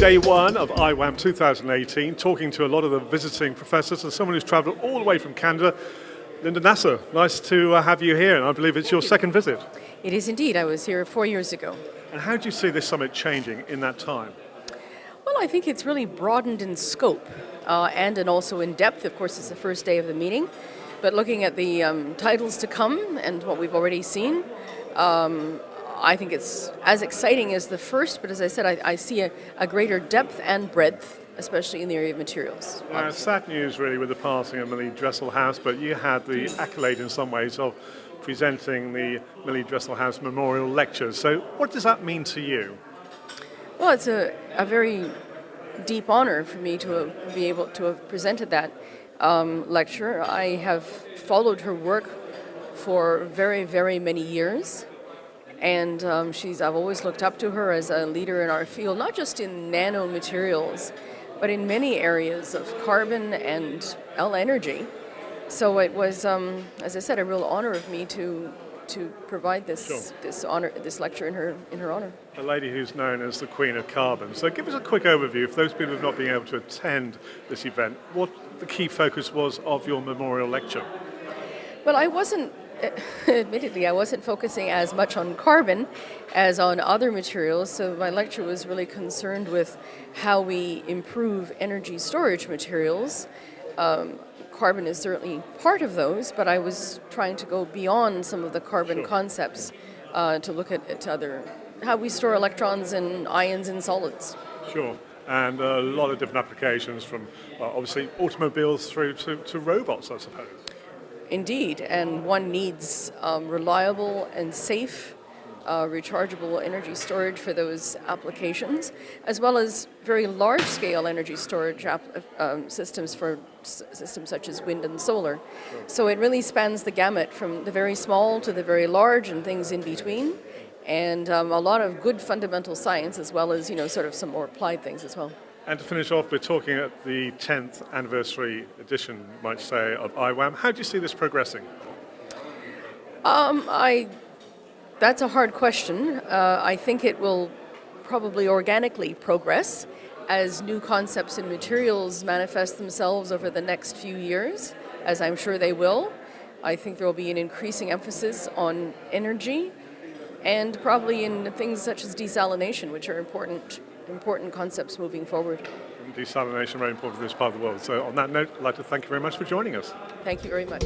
day one of IWAM 2018, talking to a lot of the visiting professors and someone who's travelled all the way from Canada. Linda Nazar, nice to have you here, and I believe it's your second visit. It is indeed. I was here 4 years ago. And how do you see this summit changing in that time? Well, I think it's really broadened in scope and also in depth. Of course, it's the first day of the meeting. But looking at the titles to come and what we've already seen, I think it's as exciting as the first, but as I said, I see a greater depth and breadth, especially in the area of materials. Sad news really with the passing of Millie Dresselhaus, but you had the accolade in some ways of presenting the Millie Dresselhaus Memorial Lecture. So what does that mean to you? Well, it's a very deep honor for me to be able to have presented that lecture. I have followed her work for very, very many years. And I've always looked up to her as a leader in our field, not just in nanomaterials, but in many areas of carbon and energy. So it was, as I said, a real honor of me to provide this lecture in her honor. A lady who's known as the Queen of Carbon. So give us a quick overview for those people who have not been able to attend this event. What the key focus was of your memorial lecture? Well, admittedly, I wasn't focusing as much on carbon as on other materials, so my lecture was really concerned with how we improve energy storage materials. Carbon is certainly part of those, but I was trying to go beyond some of the carbon concepts to look at how we store electrons and ions in solids. Sure. And a lot of different applications from obviously automobiles through to robots, I suppose. Indeed, and one needs reliable and safe rechargeable energy storage for those applications, as well as very large-scale energy storage systems for systems such as wind and solar. So it really spans the gamut from the very small to the very large and things in between, and a lot of good fundamental science, as well as sort of some more applied things as well. And to finish off, we're talking at the 10th anniversary edition, you might say, of IWAM. How do you see this progressing? That's a hard question. I think it will probably organically progress as new concepts and materials manifest themselves over the next few years, as I'm sure they will. I think there will be an increasing emphasis on energy and probably in things such as desalination, which are important concepts moving forward. Desalination, very important for this part of the world. So on that note, I'd like to thank you very much for joining us. Thank you very much.